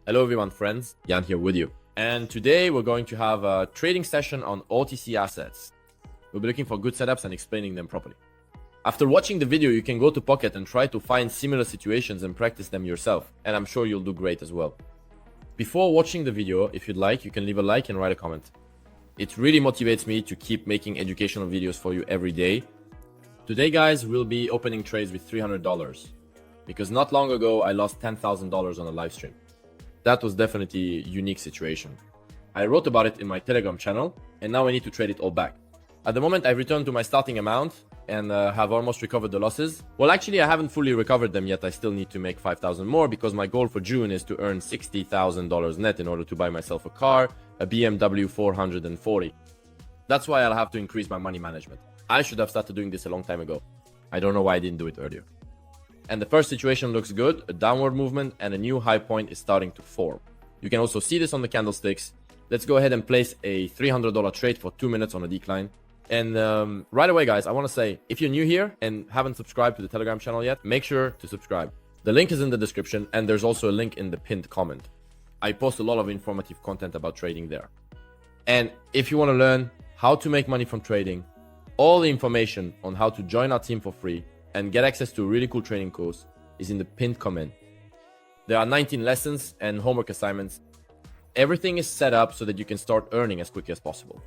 Hello everyone friends, Jan here with you. And today we're going to have a trading session on OTC assets. We'll be looking for good setups and explaining them properly. After watching the video, you can go to Pocket and try to find similar situations and practice them yourself. And I'm sure you'll do great as well. Before watching the video, if you'd like, you can leave a like and write a comment. It really motivates me to keep making educational videos for you every day. Today guys, we'll be opening trades with $300. Because not long ago, I lost $10,000 on a live stream. That was definitely a unique situation. I wrote about it in my Telegram channel, and now I need to trade it all back. At the moment, I've returned to my starting amount and have almost recovered the losses. Well, actually, I haven't fully recovered them yet. I still need to make 5,000 more because my goal for June is to earn $60,000 net in order to buy myself a car, a BMW 440. That's why I'll have to increase my money management. I should have started doing this a long time ago. I don't know why I didn't do it earlier. And the first situation looks good, a downward movement and a new high point is starting to form. You can also see this on the candlesticks. Let's go ahead and place a $300 trade for 2 minutes on a decline. And right away guys, I want to say, if you're new here and haven't subscribed to the Telegram channel yet, make sure to subscribe. The link is in the description and there's also a link in the pinned comment. I post a lot of informative content about trading there. And if you want to learn how to make money from trading, all the information on how to join our team for free and get access to a really cool training course is in the pinned comment. There are 19 lessons and homework assignments. Everything is set up so that you can start earning as quickly as possible.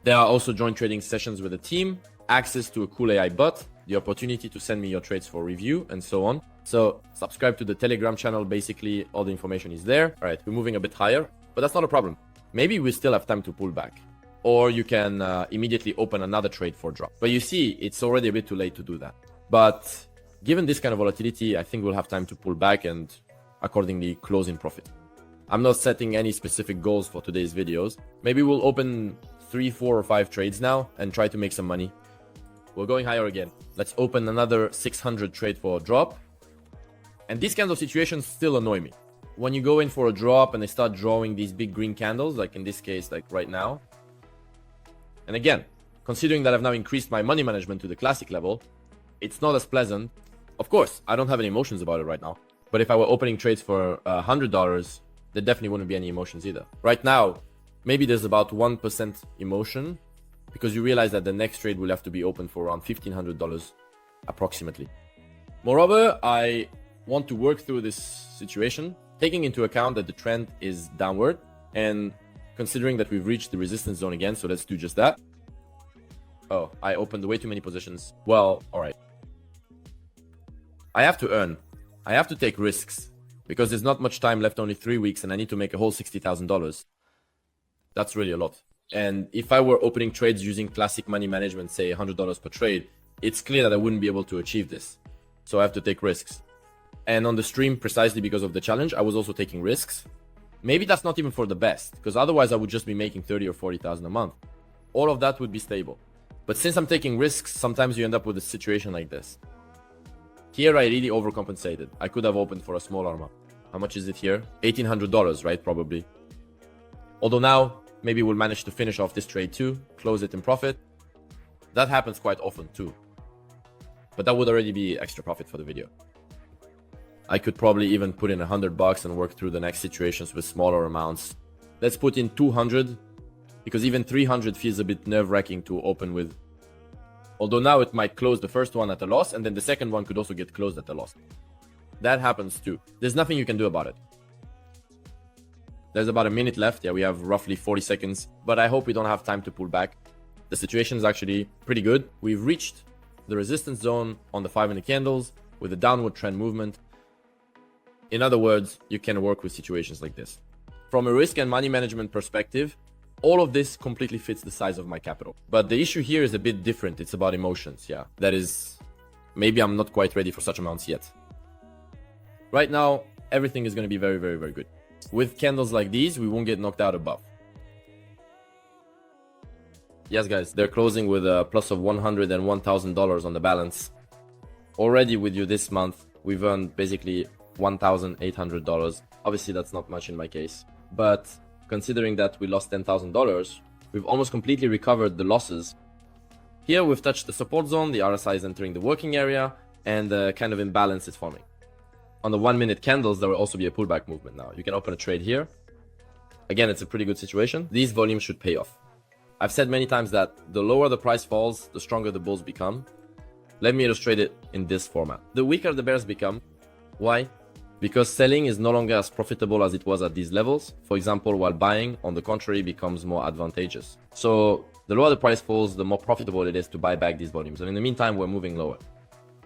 There are also joint trading sessions with a team, access to a cool AI bot, the opportunity to send me your trades for review, and so on. So subscribe to the Telegram channel. Basically, all the information is there. All right, we're moving a bit higher, but that's not a problem. Maybe we still have time to pull back. Or you can immediately open another trade for drop. But you see, it's already a bit too late to do that. But given this kind of volatility, I think we'll have time to pull back and accordingly close in profit. I'm not setting any specific goals for today's videos. Maybe we'll open 3, 4, or 5 trades now and try to make some money. We're going higher again. Let's open another 600 trade for a drop. And these kinds of situations still annoy me. When you go in for a drop and they start drawing these big green candles, like in this case, like right now. And again, considering that I've now increased my money management to the classic level, it's not as pleasant. Of course, I don't have any emotions about it right now. But if I were opening trades for $100, there definitely wouldn't be any emotions either. Right now, maybe there's about 1% emotion because you realize that the next trade will have to be open for around $1,500 approximately. Moreover, I want to work through this situation, taking into account that the trend is downward and considering that we've reached the resistance zone again. So let's do just that. Oh, I opened way too many positions. Well, all right. I have to earn. I have to take risks because there's not much time left, only 3 weeks, and I need to make a whole $60,000. That's really a lot. And if I were opening trades using classic money management, say $100 per trade, it's clear that I wouldn't be able to achieve this. So I have to take risks. And on the stream, precisely because of the challenge, I was also taking risks. Maybe that's not even for the best, because otherwise I would just be making 30 or 40,000 a month. All of that would be stable. But since I'm taking risks, sometimes you end up with a situation like this. Here I really overcompensated. I could have opened for a smaller amount. How much is it here? $1,800, right? Probably. Although now, maybe we'll manage to finish off this trade too, close it in profit. That happens quite often too. But that would already be extra profit for the video. I could probably even put in $100 and work through the next situations with smaller amounts. Let's put in 200 because even 300 feels a bit nerve-wracking to open with. Although now it might close the first one at a loss and then the second one could also get closed at a loss. That happens too. There's nothing you can do about it. There's about a minute left. Yeah, we have roughly 40 seconds, but I hope we don't have time to pull back. The situation is actually pretty good. We've reached the resistance zone on the 5-minute candles with a downward trend movement. In other words, you can work with situations like this. From a risk and money management perspective, all of this completely fits the size of my capital. But the issue here is a bit different. It's about emotions, yeah. That is, maybe I'm not quite ready for such amounts yet. Right now, everything is going to be very, very, very good. With candles like these, we won't get knocked out above. Yes, guys, they're closing with a plus of $101,000 on the balance. Already with you this month, we've earned basically $1,800. Obviously, that's not much in my case. But considering that we lost $10,000, we've almost completely recovered the losses. Here we've touched the support zone, the RSI is entering the working area, and the kind of imbalance is forming. on the 1 minute candles, there will also be a pullback movement now. You can open a trade here. Again, it's a pretty good situation. These volumes should pay off. I've said many times that the lower the price falls, the stronger the bulls become. Let me illustrate it in this format. The weaker the bears become. Why? Because selling is no longer as profitable as it was at these levels. For example, while buying, on the contrary, becomes more advantageous. So the lower the price falls, the more profitable it is to buy back these volumes. And in the meantime, we're moving lower.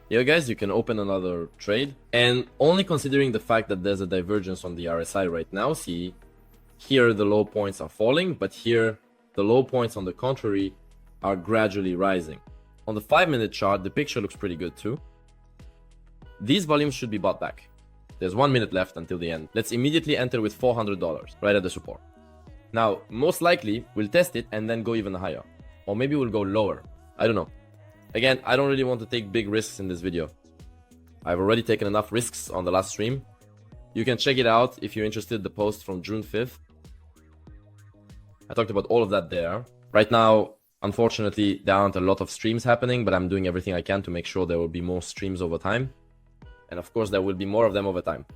Here, guys, you can open another trade. And only considering the fact that there's a divergence on the RSI right now, see, here the low points are falling, but here the low points on the contrary are gradually rising. On the 5-minute chart, the picture looks pretty good too. These volumes should be bought back. There's 1 minute left until the end. Let's immediately enter with $400 right at the support. Now, most likely, we'll test it and then go even higher. Or maybe we'll go lower. I don't know. Again, I don't really want to take big risks in this video. I've already taken enough risks on the last stream. You can check it out if you're interested, the post from June 5th. I talked about all of that there. Right now, unfortunately, there aren't a lot of streams happening, but I'm doing everything I can to make sure there will be more streams over time. And of course, there will be more of them over time.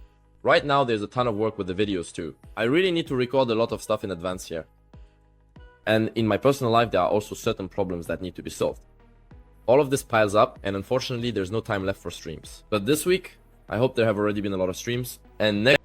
Right now, there's a ton of work with the videos too. I really need to record a lot of stuff in advance here. And in my personal life, there are also certain problems that need to be solved. All of this piles up, and unfortunately, there's no time left for streams. But this week, I hope there have already been a lot of streams. And next